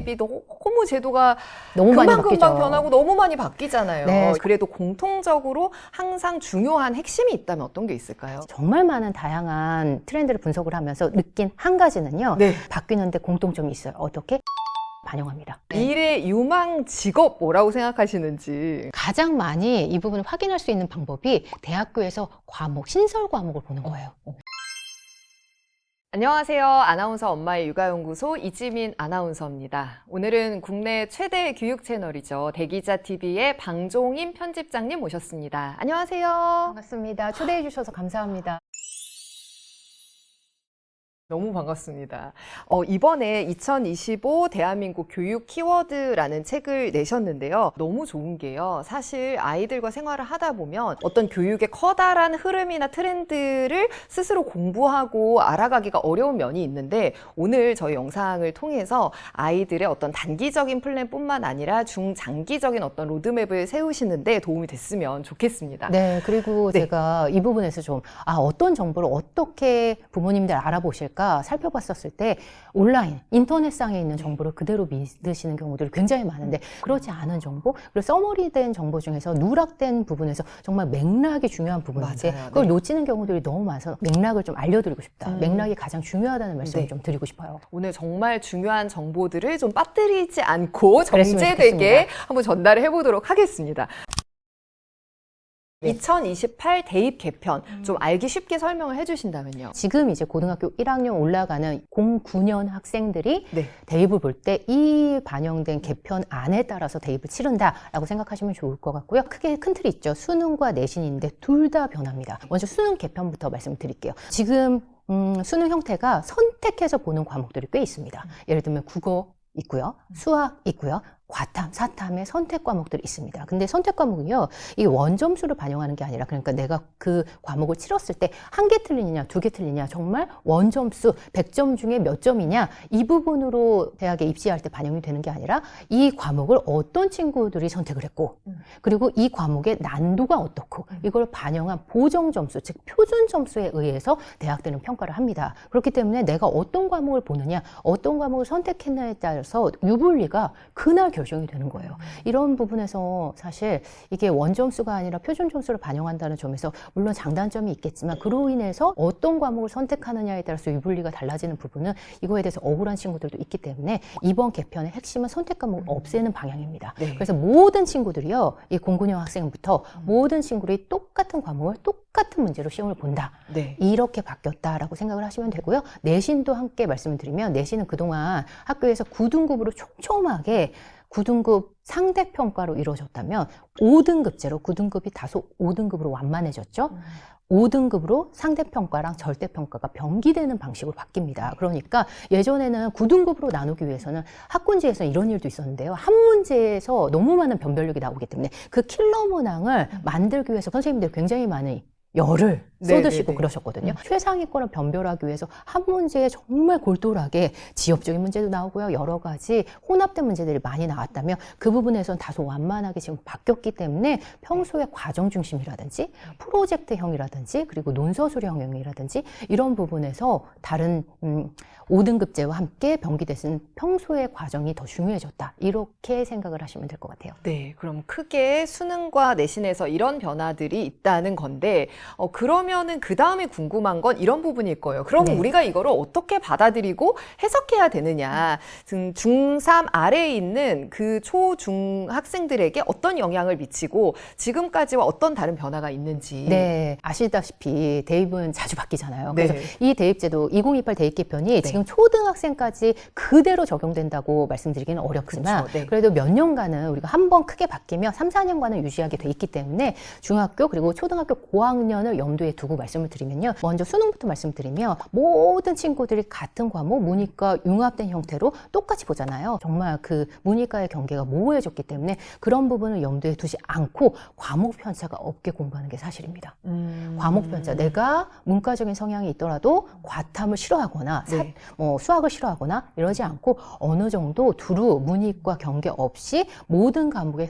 대비 너무 제도가 너무 많이 금방금방 바뀌죠. 변하고 너무 많이 바뀌잖아요. 네. 그래도 공통적으로 항상 중요한 핵심이 있다면 어떤 게 있을까요? 정말 많은 다양한 트렌드를 분석을 하면서 느낀 한 가지는요. 네. 바뀌는데 공통점이 있어요. 어떻게? 반영합니다. 미래 유망 직업 뭐라고 생각하시는지. 가장 많이 이 부분을 확인할 수 있는 방법이 대학교에서 과목, 신설 과목을 보는 거예요. 안녕하세요. 아나운서 엄마의 육아연구소 이지민 아나운서입니다. 오늘은 국내 최대 교육 채널이죠. 대기자TV의 방종인 편집장님 모셨습니다. 안녕하세요. 반갑습니다. 초대해 주셔서 감사합니다. 너무 반갑습니다. 이번에 2025 대한민국 교육 키워드라는 책을 내셨는데요. 너무 좋은 게요. 사실 아이들과 생활을 하다 보면 어떤 교육의 커다란 흐름이나 트렌드를 스스로 공부하고 알아가기가 어려운 면이 있는데 오늘 저희 영상을 통해서 아이들의 어떤 단기적인 플랜뿐만 아니라 중장기적인 어떤 로드맵을 세우시는데 도움이 됐으면 좋겠습니다. 네, 그리고 네. 제가 이 부분에서 좀, 어떤 정보를 어떻게 부모님들 알아보실까 살펴봤었을 때 온라인, 인터넷상에 있는 정보를 그대로 믿으시는 경우들이 굉장히 많은데 그렇지 않은 정보, 그리고 서머리된 정보 중에서 누락된 부분에서 정말 맥락이 중요한 부분인데 맞아요. 그걸 네. 놓치는 경우들이 너무 많아서 맥락을 좀 알려드리고 싶다. 맥락이 가장 중요하다는 말씀을 네. 좀 드리고 싶어요. 오늘 정말 중요한 정보들을 좀 빠뜨리지 않고 그랬으면 정제되게 좋겠습니다. 한번 전달을 해보도록 하겠습니다. 네. 2028 대입 개편 좀 알기 쉽게 설명을 해주신다면요. 지금 이제 고등학교 1학년 올라가는 09년 학생들이 네. 대입을 볼 때 이 반영된 개편안에 따라서 대입을 치른다라고 생각하시면 좋을 것 같고요. 크게 큰 틀이 있죠. 수능과 내신인데 둘 다 변합니다. 먼저 수능 개편부터 말씀드릴게요. 지금 수능 형태가 선택해서 보는 과목들이 꽤 있습니다. 예를 들면 국어 있고요. 수학 있고요. 과탐, 사탐의 선택 과목들이 있습니다. 근데 선택 과목은요, 이게 원점수를 반영하는 게 아니라, 그러니까 내가 그 과목을 치렀을 때 한 개 틀리냐, 두 개 틀리냐, 정말 원점수 100점 중에 몇 점이냐, 이 부분으로 대학에 입시할 때 반영이 되는 게 아니라 이 과목을 어떤 친구들이 선택을 했고, 그리고 이 과목의 난도가 어떻고, 이걸 반영한 보정 점수, 즉 표준 점수에 의해서 대학들은 평가를 합니다. 그렇기 때문에 내가 어떤 과목을 보느냐, 어떤 과목을 선택했냐에 따라서 유불리가 그날 결정이 되는 거예요. 이런 부분에서 사실 이게 원점수가 아니라 표준 점수를 반영한다는 점에서 물론 장단점이 있겠지만 그로 인해서 어떤 과목을 선택하느냐에 따라서 유불리가 달라지는 부분은 이거에 대해서 억울한 친구들도 있기 때문에 이번 개편의 핵심은 선택 과목을 없애는 방향입니다. 네. 그래서 모든 친구들이요, 이 09년 학생부터 모든 친구들이 똑같은 과목을 똑같은 문제로 시험을 본다. 네. 이렇게 바뀌었다라고 생각을 하시면 되고요. 내신도 함께 말씀을 드리면 내신은 그동안 학교에서 9등급으로 촘촘하게 9등급 상대평가로 이루어졌다면 5등급제로 9등급이 다소 5등급으로 완만해졌죠. 5등급으로 상대평가랑 절대평가가 병기되는 방식으로 바뀝니다. 그러니까 예전에는 9등급으로 나누기 위해서는 학군지에서 이런 일도 있었는데요. 한 문제에서 너무 많은 변별력이 나오기 때문에 그 킬러 문항을 만들기 위해서 선생님들이 굉장히 많은 열을 쏟으시고 네. 그러셨거든요. 최상위권을 변별하기 위해서 한 문제에 정말 골똘하게 지엽적인 문제도 나오고요. 여러 가지 혼합된 문제들이 많이 나왔다면 그 부분에서는 다소 완만하게 지금 바뀌었기 때문에 평소에 과정 중심이라든지 프로젝트형이라든지 그리고 논서술형이라든지 이런 부분에서 다른 5등급제와 함께 병기되는 평소의 과정이 더 중요해졌다. 이렇게 생각을 하시면 될 것 같아요. 네, 그럼 크게 수능과 내신에서 이런 변화들이 있다는 건데 그러면은 그 다음에 궁금한 건 이런 부분일 거예요. 그럼 네. 우리가 이거를 어떻게 받아들이고 해석해야 되느냐. 중3 아래에 있는 그 초중 학생들에게 어떤 영향을 미치고 지금까지와 어떤 다른 변화가 있는지. 네, 아시다시피 대입은 자주 바뀌잖아요. 그래서 네. 이 대입제도 2028 대입 개편이 네. 지금 초등학생까지 그대로 적용된다고 말씀드리기는 어렵지만 그렇죠. 네. 그래도 몇 년간은 우리가 한 번 크게 바뀌면 3, 4년간은 유지하게 돼 있기 때문에 중학교 그리고 초등학교 고학년을 염두에 두고 말씀을 드리면요. 먼저 수능부터 말씀드리면 모든 친구들이 같은 과목 문이과 융합된 형태로 똑같이 보잖아요. 정말 그 문이과의 경계가 모호해졌기 때문에 그런 부분을 염두에 두지 않고 과목 편차가 없게 공부하는 게 사실입니다. 과목 편차. 내가 문과적인 성향이 있더라도 과탐을 싫어하거나 네. 수학을 싫어하거나 이러지 않고 어느 정도 두루 문이과 경계 없이 모든 과목에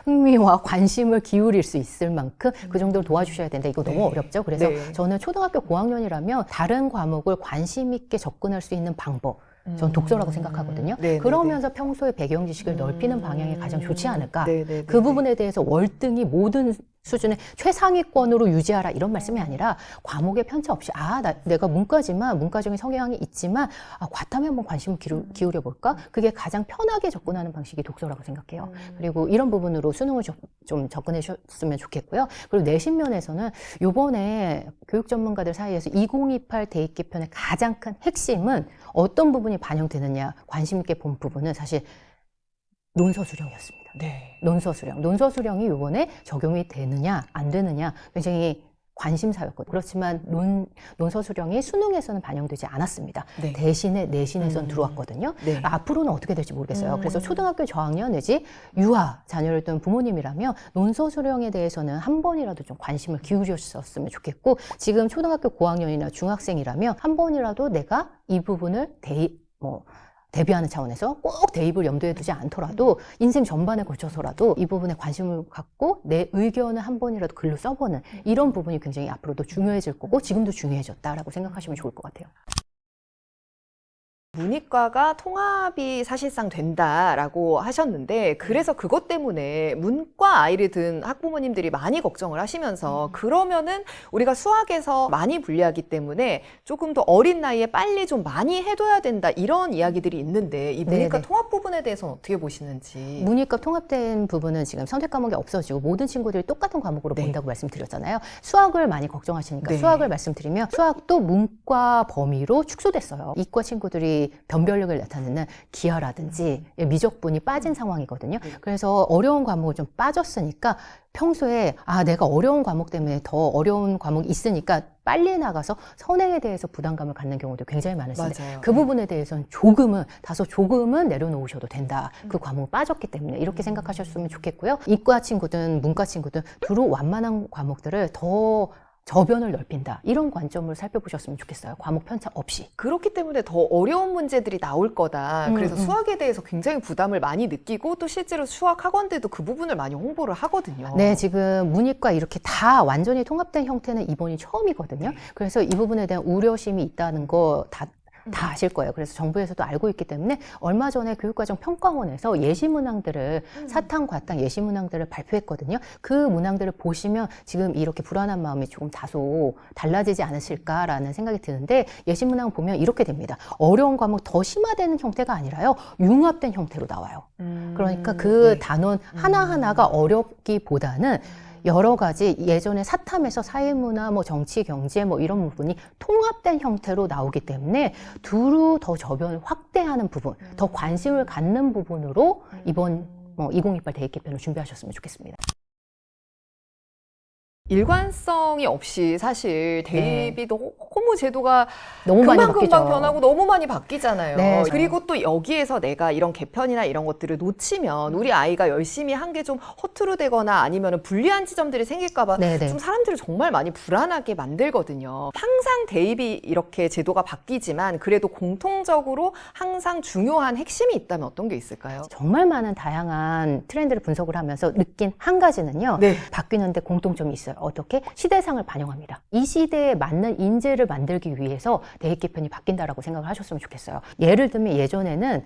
흥미와 관심을 기울일 수 있을 만큼 그 정도로 도와주셔야 된다. 이거 너무 네. 어렵죠. 그래서 네. 저는 초등학교 고학년이라면 다른 과목을 관심 있게 접근할 수 있는 방법 전 독서라고 생각하거든요. 네네네. 그러면서 평소에 배경 지식을 넓히는 방향이 가장 좋지 않을까. 네네네. 그 부분에 대해서 월등히 모든 수준의 최상위권으로 유지하라 이런 말씀이 아니라 과목에 편차 없이 내가 문과지만 문과적인 성향이 있지만 과탐에 한번 관심을 기울여 볼까? 그게 가장 편하게 접근하는 방식이 독서라고 생각해요. 그리고 이런 부분으로 수능을 좀 접근해 주셨으면 좋겠고요. 그리고 내신 면에서는 요번에 교육 전문가들 사이에서 2028 대입 개편의 가장 큰 핵심은 어떤 부분이 반영되느냐 관심 있게 본 부분은 사실 논서 수령이었습니다. 네. 논서 수령이 이번에 적용이 되느냐 안 되느냐 굉장히 관심사였거든요. 그렇지만 논서 수령이 수능에서는 반영되지 않았습니다. 네. 대신에 내신에선 들어왔거든요. 네. 앞으로는 어떻게 될지 모르겠어요. 그래서 초등학교 저학년 내지 유아 자녀를 둔 부모님이라면 논서 수령에 대해서는 한 번이라도 좀 관심을 기울였었으면 좋겠고 지금 초등학교 고학년이나 중학생이라면 한 번이라도 내가 이 부분을 대비하는 차원에서 꼭 대입을 염두에 두지 않더라도 인생 전반에 걸쳐서라도 이 부분에 관심을 갖고 내 의견을 한 번이라도 글로 써보는 이런 부분이 굉장히 앞으로도 중요해질 거고 지금도 중요해졌다라고 생각하시면 좋을 것 같아요. 문이과가 통합이 사실상 된다라고 하셨는데 그래서 그것 때문에 문과 아이를 둔 학부모님들이 많이 걱정을 하시면서 그러면은 우리가 수학에서 많이 불리하기 때문에 조금 더 어린 나이에 빨리 좀 많이 해둬야 된다 이런 이야기들이 있는데 이 문이과 네네. 통합 부분에 대해서는 어떻게 보시는지. 문이과 통합된 부분은 지금 선택 과목이 없어지고 모든 친구들이 똑같은 과목으로 네. 본다고 말씀드렸잖아요. 수학을 많이 걱정하시니까 네. 수학을 말씀드리면 수학도 문과 범위로 축소됐어요. 이과 친구들이 변별력을 나타내는 기하라든지 미적분이 빠진 상황이거든요. 그래서 어려운 과목을 좀 빠졌으니까 평소에 내가 어려운 과목 때문에 더 어려운 과목이 있으니까 빨리 나가서 선행에 대해서 부담감을 갖는 경우도 굉장히 많으신데 맞아요. 그 부분에 대해서는 다소 조금은 내려놓으셔도 된다. 그 과목을 빠졌기 때문에 이렇게 생각하셨으면 좋겠고요. 이과 친구든 문과 친구든 두루 완만한 과목들을 더 저변을 넓힌다. 이런 관점을 살펴보셨으면 좋겠어요. 과목 편차 없이. 그렇기 때문에 더 어려운 문제들이 나올 거다. 그래서 수학에 대해서 굉장히 부담을 많이 느끼고 또 실제로 수학 학원들도 그 부분을 많이 홍보를 하거든요. 네, 지금 문이과 이렇게 다 완전히 통합된 형태는 이번이 처음이거든요. 그래서 이 부분에 대한 우려심이 있다는 거 다 아실 거예요. 그래서 정부에서도 알고 있기 때문에 얼마 전에 교육과정 평가원에서 예시문항들을 사탕, 과탕 예시문항들을 발표했거든요. 그 문항들을 보시면 지금 이렇게 불안한 마음이 조금 다소 달라지지 않으실까라는 생각이 드는데 예시문항 보면 이렇게 됩니다. 어려운 과목 더 심화되는 형태가 아니라요. 융합된 형태로 나와요. 그러니까 그 단원 하나하나가 어렵기보다는 여러 가지 예전에 사탐에서 사회문화, 정치, 경제 이런 부분이 통합된 형태로 나오기 때문에 두루 더 저변을 확대하는 부분, 더 관심을 갖는 부분으로 이번 2028 대입 개편을 준비하셨으면 좋겠습니다. 일관성이 없이 사실 대입이 너무 제도가 너무 많이 금방 바뀌죠. 변하고 너무 많이 바뀌잖아요. 네. 그리고 또 여기에서 내가 이런 개편이나 이런 것들을 놓치면 우리 아이가 열심히 한 게 좀 허투루 되거나 아니면 불리한 지점들이 생길까 봐 네네. 좀 사람들을 정말 많이 불안하게 만들거든요. 항상 대입이 이렇게 제도가 바뀌지만 그래도 공통적으로 항상 중요한 핵심이 있다면 어떤 게 있을까요? 정말 많은 다양한 트렌드를 분석을 하면서 느낀 한 가지는요. 네. 바뀌는데 공통점이 있어요. 어떻게? 시대상을 반영합니다. 이 시대에 맞는 인재를 만들기 위해서 대입 개편이 바뀐다라고 생각을 하셨으면 좋겠어요. 예를 들면 예전에는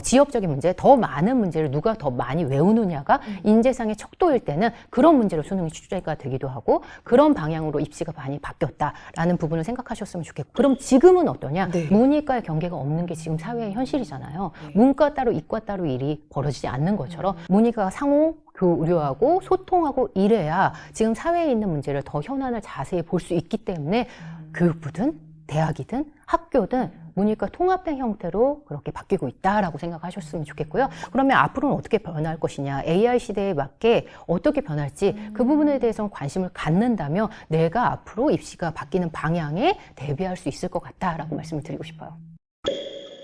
지역적인 문제, 더 많은 문제를 누가 더 많이 외우느냐가 인재상의 척도일 때는 그런 문제로 수능이 출제가 되기도 하고 그런 방향으로 입시가 많이 바뀌었다라는 부분을 생각하셨으면 좋겠고 그럼 지금은 어떠냐? 네. 문이과의 경계가 없는 게 지금 사회의 현실이잖아요. 문과 따로 이과 따로 일이 벌어지지 않는 것처럼 문이과가 상호 교류하고 소통하고 이래야 지금 사회에 있는 문제를 더 현안을 자세히 볼 수 있기 때문에 교육부든 대학이든 학교든 문이과 통합된 형태로 그렇게 바뀌고 있다라고 생각하셨으면 좋겠고요. 그러면 앞으로는 어떻게 변할 것이냐, AI 시대에 맞게 어떻게 변할지 그 부분에 대해서는 관심을 갖는다면 내가 앞으로 입시가 바뀌는 방향에 대비할 수 있을 것 같다라고 말씀을 드리고 싶어요.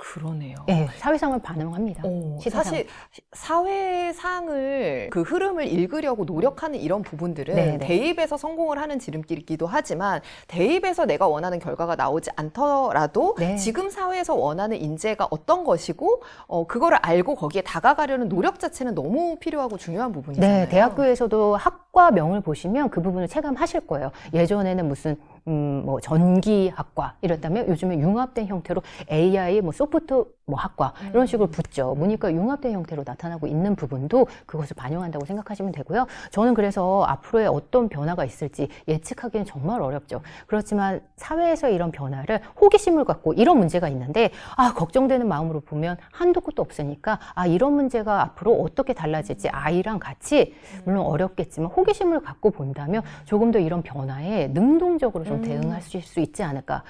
그러네요. 네, 사회상을 반영합니다. 시대상. 사실 사회상을 그 흐름을 읽으려고 노력하는 이런 부분들은 네네. 대입에서 성공을 하는 지름길이기도 하지만 대입에서 내가 원하는 결과가 나오지 않더라도 네. 지금 사회에서 원하는 인재가 어떤 것이고 그거를 알고 거기에 다가가려는 노력 자체는 너무 필요하고 중요한 부분이잖아요. 네, 대학교에서도 학과명을 보시면 그 부분을 체감하실 거예요. 예전에는 무슨 뭐 전기학과 이랬다면 요즘에 융합된 형태로 AI 뭐 소프트 뭐 학과 이런 식으로 붙죠. 문이과 융합된 형태로 나타나고 있는 부분도 그것을 반영한다고 생각하시면 되고요. 저는 그래서 앞으로의 어떤 변화가 있을지 예측하기는 정말 어렵죠. 그렇지만 사회에서 이런 변화를 호기심을 갖고 이런 문제가 있는데 걱정되는 마음으로 보면 한도 끝도 없으니까 이런 문제가 앞으로 어떻게 달라질지 아이랑 같이 물론 어렵겠지만 호기심을 갖고 본다면 조금 더 이런 변화에 능동적으로 좀 대응하실 수 있지 않을까.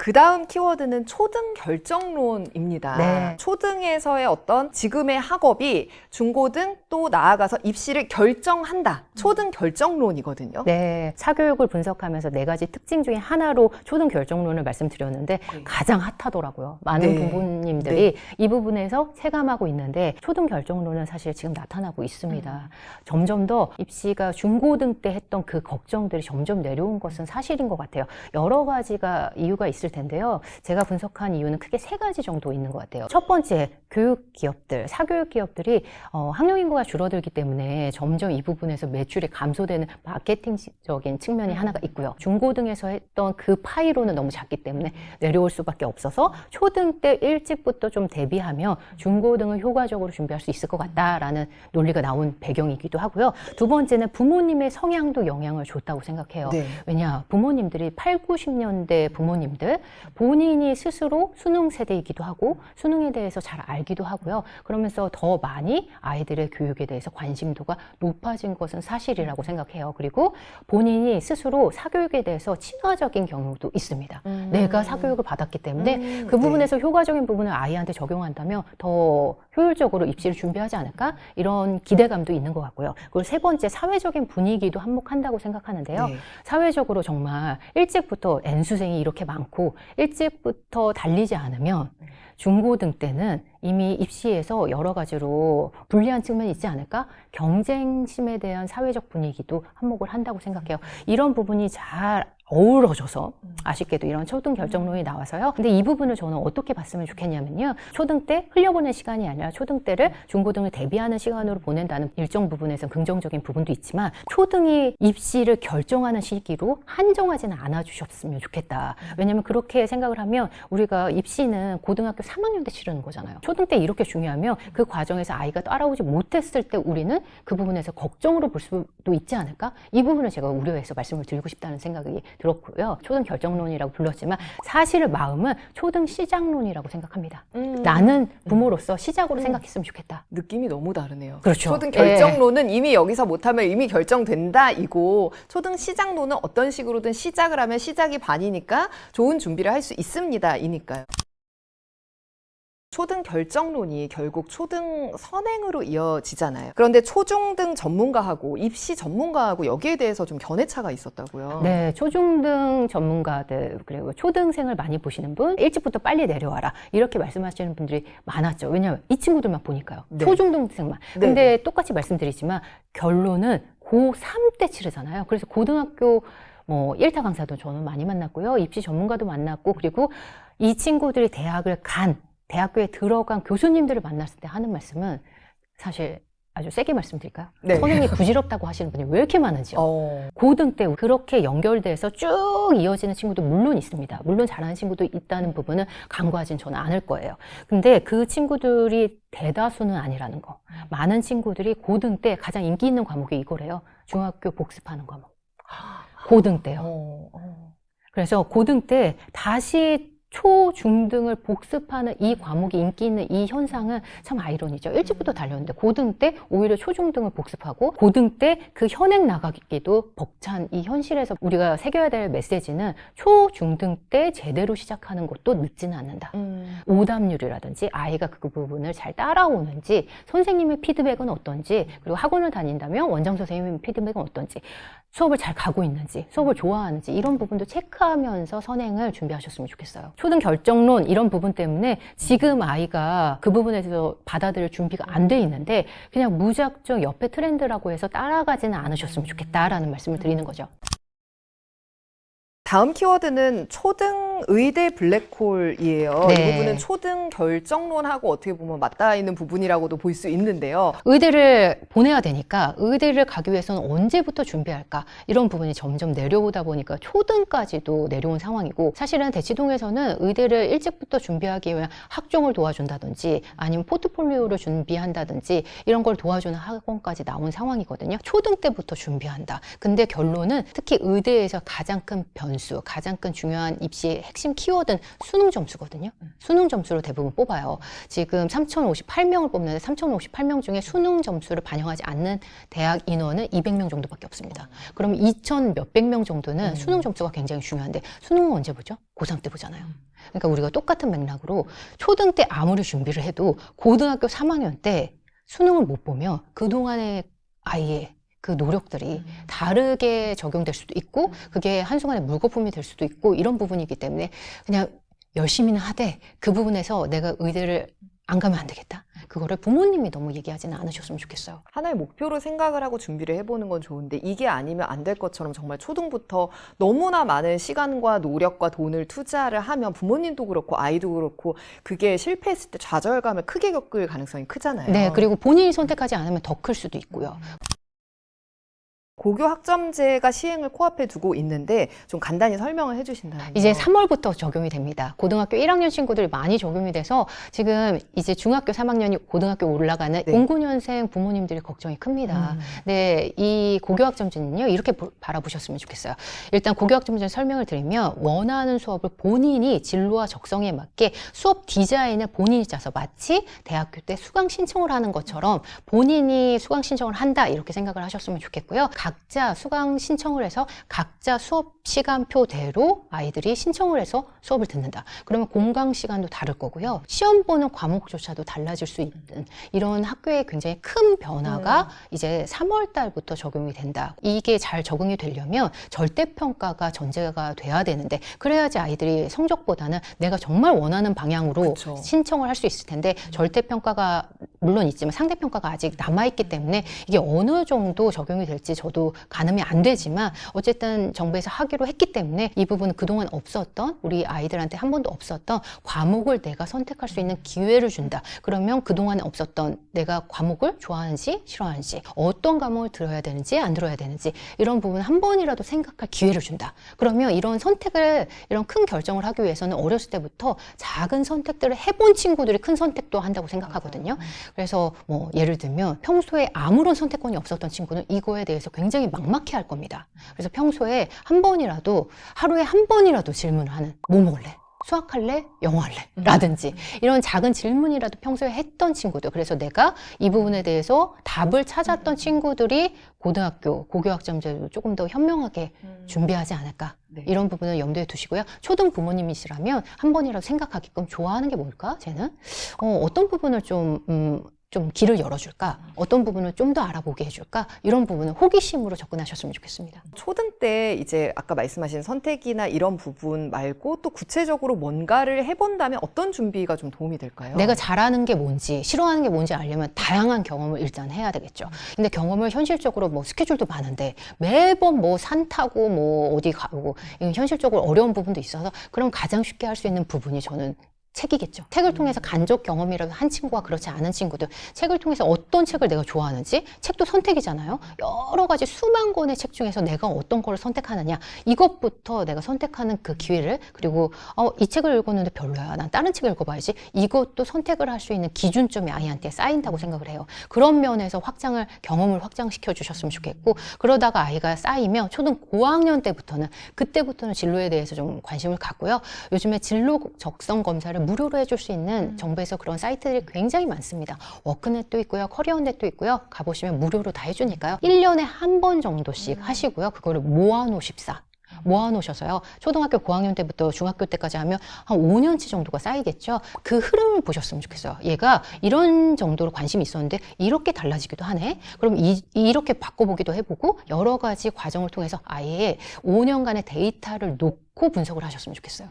그 다음 키워드는 초등 결정론입니다. 네. 초등에서의 어떤 지금의 학업이 중고등 또 나아가서 입시를 결정한다. 초등 결정론이거든요. 네, 사교육을 분석하면서 4가지 특징 중에 하나로 초등 결정론을 말씀드렸는데 가장 핫하더라고요. 많은 네. 부모님들이 이 부분에서 체감하고 있는데 초등 결정론은 사실 지금 나타나고 있습니다. 점점 더 입시가 중고등 때 했던 그 걱정들이 점점 내려온 것은 사실인 것 같아요. 여러 가지가 이유가 있을 텐데요. 제가 분석한 이유는 크게 3가지 정도 있는 것 같아요. 첫 번째, 교육 기업들, 사교육 기업들이 학령 인구가 줄어들기 때문에 점점 이 부분에서 매출이 감소되는 마케팅적인 측면이 하나가 있고요. 중고등에서 했던 그 파이로는 너무 작기 때문에 내려올 수밖에 없어서 초등 때 일찍부터 좀 대비하면 중고등을 효과적으로 준비할 수 있을 것 같다라는 논리가 나온 배경이기도 하고요. 두 번째는 부모님의 성향도 영향을 줬다고 생각해요. 네. 왜냐, 부모님들이 8, 90년대 부모님들 본인이 스스로 수능 세대이기도 하고 수능에 대해서 잘 알기도 하고요. 그러면서 더 많이 아이들의 교육에 대해서 관심도가 높아진 것은 사실이라고 생각해요. 그리고 본인이 스스로 사교육에 대해서 친화적인 경우도 있습니다. 내가 사교육을 받았기 때문에 그 부분에서 효과적인 부분을 아이한테 적용한다면 더 효율적으로 입시를 준비하지 않을까? 이런 기대감도 있는 것 같고요. 그리고 세 번째, 사회적인 분위기도 한몫한다고 생각하는데요. 네. 사회적으로 정말 일찍부터 N수생이 이렇게 많고 일찍부터 달리지 않으면 중고등 때는 이미 입시에서 여러 가지로 불리한 측면이 있지 않을까? 경쟁심에 대한 사회적 분위기도 한몫을 한다고 생각해요. 이런 부분이 잘 어우러져서 아쉽게도 이런 초등 결정론이 나와서요. 근데 이 부분을 저는 어떻게 봤으면 좋겠냐면요. 초등 때 흘려보낸 시간이 아니라 초등 때를 중고등을 대비하는 시간으로 보낸다는 일정 부분에서는 긍정적인 부분도 있지만 초등이 입시를 결정하는 시기로 한정하지는 않아 주셨으면 좋겠다. 왜냐면 그렇게 생각을 하면 우리가 입시는 고등학교 3학년 때 치르는 거잖아요. 초등 때 이렇게 중요하면 그 과정에서 아이가 따라오지 못했을 때 우리는 그 부분에서 걱정으로 볼 수도 있지 않을까? 이 부분을 제가 우려해서 말씀을 드리고 싶다는 생각이 들었고요. 초등 결정론이라고 불렀지만 사실 마음은 초등 시작론이라고 생각합니다. 나는 부모로서 시작으로 생각했으면 좋겠다. 느낌이 너무 다르네요. 그렇죠. 초등 결정론은 이미 여기서 못하면 이미 결정된다 이고 초등 시작론은 어떤 식으로든 시작을 하면 시작이 반이니까 좋은 준비를 할 수 있습니다 이니까요. 초등 결정론이 결국 초등 선행으로 이어지잖아요. 그런데 초중등 전문가하고 입시 전문가하고 여기에 대해서 좀 견해차가 있었다고요. 네, 초중등 전문가들 그리고 초등생을 많이 보시는 분 일찍부터 빨리 내려와라 이렇게 말씀하시는 분들이 많았죠. 왜냐하면 이 친구들만 보니까요. 네. 초중등생만. 네. 근데 똑같이 말씀드리지만 결론은 고3 때 치르잖아요. 그래서 고등학교 1타 강사도 저는 많이 만났고요. 입시 전문가도 만났고 그리고 이 친구들이 대학교에 들어간 교수님들을 만났을 때 하는 말씀은 사실 아주 세게 말씀드릴까요? 네. 선생님이 부질없다고 하시는 분이 왜 이렇게 많은지요? 고등 때 그렇게 연결돼서 쭉 이어지는 친구도 물론 있습니다. 물론 잘하는 친구도 있다는 부분은 간과하진 저는 않을 거예요. 근데 그 친구들이 대다수는 아니라는 거. 많은 친구들이 고등 때 가장 인기 있는 과목이 이거래요. 중학교 복습하는 과목. 고등 때요. 그래서 고등 때 다시 초중등을 복습하는 이 과목이 인기 있는 이 현상은 참 아이러니죠. 일찍부터 달렸는데 고등 때 오히려 초중등을 복습하고 고등 때 그 현행 나가기도 벅찬 이 현실에서 우리가 새겨야 될 메시지는 초중등 때 제대로 시작하는 것도 늦지는 않는다. 오답률이라든지 아이가 그 부분을 잘 따라오는지 선생님의 피드백은 어떤지 그리고 학원을 다닌다면 원장 선생님의 피드백은 어떤지 수업을 잘 가고 있는지 수업을 좋아하는지 이런 부분도 체크하면서 선행을 준비하셨으면 좋겠어요. 초등 결정론 이런 부분 때문에 지금 아이가 그 부분에서 받아들일 준비가 안 돼 있는데 그냥 무작정 옆에 트렌드라고 해서 따라가지는 않으셨으면 좋겠다라는 말씀을 드리는 거죠. 다음 키워드는 초등 의대 블랙홀이에요. 네. 이 부분은 초등 결정론하고 어떻게 보면 맞닿아 있는 부분이라고도 볼 수 있는데요. 의대를 보내야 되니까 의대를 가기 위해서는 언제부터 준비할까 이런 부분이 점점 내려오다 보니까 초등까지도 내려온 상황이고, 사실은 대치동에서는 의대를 일찍부터 준비하기 위한 학종을 도와준다든지 아니면 포트폴리오를 준비한다든지 이런 걸 도와주는 학원까지 나온 상황이거든요. 초등 때부터 준비한다. 근데 결론은 특히 의대에서 가장 큰 변수, 가장 큰 중요한 입시의 핵심 키워드는 수능 점수거든요. 수능 점수로 대부분 뽑아요. 지금 3,058명을 뽑는데 3,058명 중에 수능 점수를 반영하지 않는 대학 인원은 200명 정도밖에 없습니다. 그럼 2,000 몇백 명 정도는 수능 점수가 굉장히 중요한데, 수능은 언제 보죠? 고3 때 보잖아요. 그러니까 우리가 똑같은 맥락으로 초등 때 아무리 준비를 해도 고등학교 3학년 때 수능을 못 보면 그동안의 아이의 그 노력들이 다르게 적용될 수도 있고, 그게 한순간에 물거품이 될 수도 있고, 이런 부분이기 때문에 그냥 열심히는 하되 그 부분에서 내가 의대를 안 가면 안 되겠다. 그거를 부모님이 너무 얘기하지는 않으셨으면 좋겠어요. 하나의 목표로 생각을 하고 준비를 해보는 건 좋은데, 이게 아니면 안 될 것처럼 정말 초등부터 너무나 많은 시간과 노력과 돈을 투자를 하면 부모님도 그렇고 아이도 그렇고 그게 실패했을 때 좌절감을 크게 겪을 가능성이 크잖아요. 네, 그리고 본인이 선택하지 않으면 더 클 수도 있고요. 고교 학점제가 시행을 코앞에 두고 있는데 좀 간단히 설명을 해주신다면요. 이제 3월부터 적용이 됩니다. 고등학교 1학년 친구들이 많이 적용이 돼서 지금 이제 중학교 3학년이 고등학교 올라가는 네. 09년생 부모님들이 걱정이 큽니다. 네, 이 고교학점제는요, 이렇게 바라보셨으면 좋겠어요. 일단 고교학점제 설명을 드리면, 원하는 수업을 본인이 진로와 적성에 맞게 수업 디자인을 본인이 짜서 마치 대학교 때 수강 신청을 하는 것처럼 본인이 수강 신청을 한다, 이렇게 생각을 하셨으면 좋겠고요. 각자 수강 신청을 해서 각자 수업 시간표대로 아이들이 신청을 해서 수업을 듣는다. 그러면 공강 시간도 다를 거고요. 시험 보는 과목조차도 달라질 수 있는 이런 학교에 굉장히 큰 변화가 이제 3월 달부터 적용이 된다. 이게 잘 적응이 되려면 절대평가가 전제가 돼야 되는데, 그래야지 아이들이 성적보다는 내가 정말 원하는 방향으로 그쵸. 신청을 할 수 있을 텐데, 절대평가가 물론 있지만 상대평가가 아직 남아있기 때문에 이게 어느 정도 적용이 될지 저도 가늠이 안 되지만, 어쨌든 정부에서 하기로 했기 때문에 이 부분은 그동안 없었던, 우리 아이들한테 한 번도 없었던 과목을 내가 선택할 수 있는 기회를 준다. 그러면 그동안 없었던, 내가 과목을 좋아하는지 싫어하는지, 어떤 과목을 들어야 되는지 안 들어야 되는지, 이런 부분 한 번이라도 생각할 기회를 준다. 그러면 이런 선택을, 이런 큰 결정을 하기 위해서는 어렸을 때부터 작은 선택들을 해본 친구들이 큰 선택도 한다고 생각하거든요. 그래서 뭐 예를 들면 평소에 아무런 선택권이 없었던 친구는 이거에 대해서 굉장히 막막해 할 겁니다. 그래서 평소에 한 번이라도, 하루에 한 번이라도 질문을 하는, 뭐 먹을래? 수학할래? 영어 할래? 라든지 이런 작은 질문이라도 평소에 했던 친구들, 그래서 내가 이 부분에 대해서 답을 찾았던 친구들이 고등학교 고교학점제도 조금 더 현명하게 준비하지 않을까. 네. 이런 부분을 염두에 두시고요. 초등 부모님이시라면 한 번이라도 생각하게끔 좋아하는 게 뭘까? 쟤는 어떤 부분을 좀 길을 열어줄까? 어떤 부분을 좀 더 알아보게 해줄까? 이런 부분은 호기심으로 접근하셨으면 좋겠습니다. 초등 때 이제 아까 말씀하신 선택이나 이런 부분 말고 또 구체적으로 뭔가를 해본다면 어떤 준비가 좀 도움이 될까요? 내가 잘하는 게 뭔지, 싫어하는 게 뭔지 알려면 다양한 경험을 일단 해야 되겠죠. 근데 경험을 현실적으로 뭐 스케줄도 많은데 매번 뭐 산 타고 뭐 어디 가고, 이건 현실적으로 어려운 부분도 있어서, 그럼 가장 쉽게 할 수 있는 부분이 저는 책이겠죠. 책을 통해서 간접 경험이라도 한 친구와 그렇지 않은 친구들, 책을 통해서 어떤 책을 내가 좋아하는지, 책도 선택이잖아요. 여러 가지 수만 권의 책 중에서 내가 어떤 거를 선택하느냐, 이것부터 내가 선택하는 그 기회를, 그리고 이 책을 읽었는데 별로야, 난 다른 책을 읽어봐야지, 이것도 선택을 할 수 있는 기준점이 아이한테 쌓인다고 생각을 해요. 그런 면에서 경험을 확장시켜 주셨으면 좋겠고, 그러다가 아이가 쌓이면 초등 고학년 그때부터는 진로에 대해서 좀 관심을 갖고요. 요즘에 진로 적성 검사를 무료로 해줄 수 있는 정부에서 그런 사이트들이 굉장히 많습니다. 워크넷도 있고요, 커리어넷도 있고요. 가보시면 무료로 다 해주니까요. 1년에 한 번 정도씩 하시고요. 그거를 모아놓으셔서요. 초등학교 고학년 때부터 중학교 때까지 하면 한 5년치 정도가 쌓이겠죠. 그 흐름을 보셨으면 좋겠어요. 얘가 이런 정도로 관심이 있었는데 이렇게 달라지기도 하네. 그럼 이렇게 바꿔보기도 해보고, 여러 가지 과정을 통해서 아예 5년간의 데이터를 놓고 분석을 하셨으면 좋겠어요.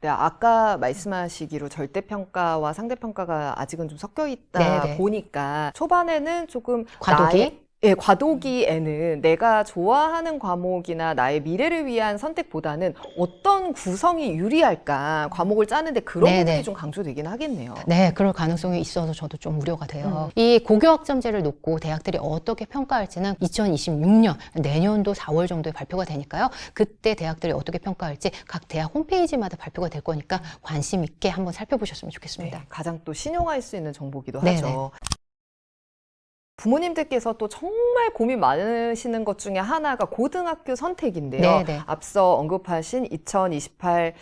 네, 아까 말씀하시기로 절대평가와 상대평가가 아직은 좀 섞여 있다 네네. 보니까 초반에는 조금 과도기? 예, 과도기에는 내가 좋아하는 과목이나 나의 미래를 위한 선택보다는 어떤 구성이 유리할까 과목을 짜는데 그런 네네. 부분이 좀 강조되긴 하겠네요. 네, 그럴 가능성이 있어서 저도 좀 우려가 돼요. 이 고교학점제를 놓고 대학들이 어떻게 평가할지는 2026년 내년도 4월 정도에 발표가 되니까요. 그때 대학들이 어떻게 평가할지 각 대학 홈페이지마다 발표가 될 거니까 관심 있게 한번 살펴보셨으면 좋겠습니다. 네, 가장 또 신용할 수 있는 정보기도 네네. 하죠. 부모님들께서 또 정말 고민 많으시는 것 중에 하나가 고등학교 선택인데요. 네네. 앞서 언급하신 2028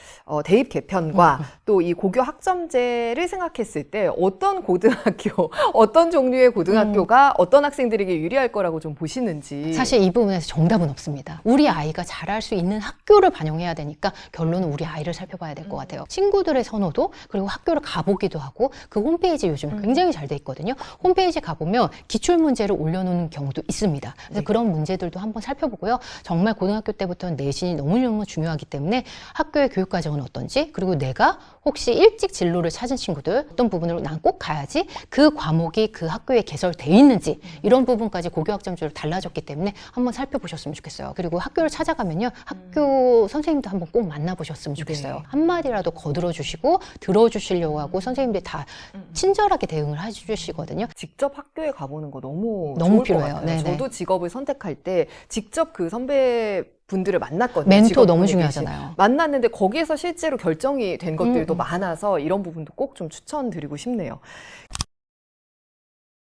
대입 개편과 또 이 고교 학점제를 생각했을 때 어떤 고등학교, 어떤 종류의 고등학교가 어떤 학생들에게 유리할 거라고 좀 보시는지. 사실 이 부분에서 정답은 없습니다. 우리 아이가 잘할 수 있는 학교를 반영해야 되니까 결론은 우리 아이를 살펴봐야 될 것 같아요. 친구들의 선호도 그리고 학교를 가보기도 하고 그 홈페이지 요즘 굉장히 잘 돼 있거든요. 홈페이지 가보면 기출 문제를 올려놓는 경우도 있습니다. 그래서 네. 그런 문제들도 한번 살펴보고요. 정말 고등학교 때부터는 내신이 너무너무 중요하기 때문에 학교의 교육 과정은 어떤지 그리고 내가 혹시 일찍 진로를 찾은 친구들 어떤 부분으로 난 꼭 가야지 그 과목이 그 학교에 개설돼 있는지 이런 부분까지 고교학점제로 달라졌기 때문에 한번 살펴보셨으면 좋겠어요. 그리고 학교를 찾아가면요. 학교 선생님도 한번 꼭 만나보셨으면 좋겠어요. 네. 한마디라도 거들어 주시고 들어주시려고 하고 선생님들이 다 친절하게 대응을 해주시거든요. 직접 학교에 가보는 거 너무 너무 좋을 필요해요. 것 같아요. 네네. 저도 직업을 선택할 때 직접 그 선배분들을 만났거든요. 멘토 직업군에 너무 계신. 중요하잖아요. 만났는데 거기에서 실제로 결정이 된 것들도 많아서 이런 부분도 꼭 좀 추천드리고 싶네요.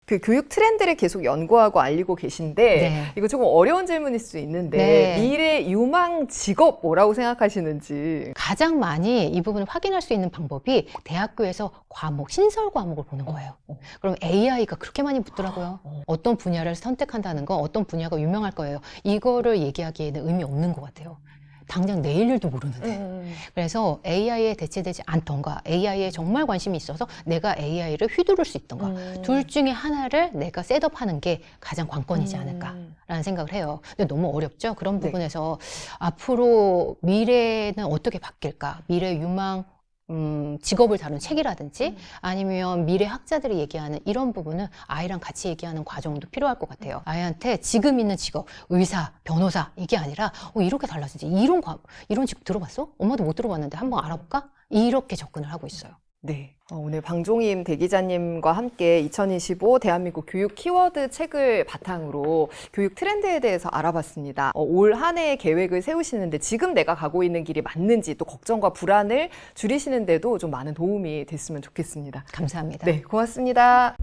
그 교육 트렌드를 계속 연구하고 알리고 계신데 네. 이거 조금 어려운 질문일 수 있는데 네. 미래 유망 직업 뭐라고 생각하시는지. 가장 많이 이 부분을 확인할 수 있는 방법이 대학교에서 과목, 신설 과목을 보는 거예요. 그럼 AI가 그렇게 많이 붙더라고요. 어떤 분야를 선택한다는 거, 어떤 분야가 유명할 거예요. 이거를 얘기하기에는 의미 없는 것 같아요. 당장 내일 일도 모르는데. 그래서 AI에 대체되지 않던가, AI에 정말 관심이 있어서 내가 AI를 휘두를 수 있던가, 둘 중에 하나를 내가 셋업하는 게 가장 관건이지 않을까라는 생각을 해요. 근데 너무 어렵죠? 그런 네. 부분에서 앞으로 미래는 어떻게 바뀔까? 미래 유망 직업을 다룬 책이라든지 아니면 미래 학자들이 얘기하는 이런 부분은 아이랑 같이 얘기하는 과정도 필요할 것 같아요. 아이한테 지금 있는 직업, 의사, 변호사 이게 아니라 이렇게 달라지지. 이런 직업 들어봤어? 엄마도 못 들어봤는데 한번 알아볼까? 이렇게 접근을 하고 있어요. 네. 오늘 방종임 대기자님과 함께 2025 대한민국 교육 키워드 책을 바탕으로 교육 트렌드에 대해서 알아봤습니다. 올 한 해의 계획을 세우시는데 지금 내가 가고 있는 길이 맞는지 또 걱정과 불안을 줄이시는데도 좀 많은 도움이 됐으면 좋겠습니다. 감사합니다. 네, 고맙습니다.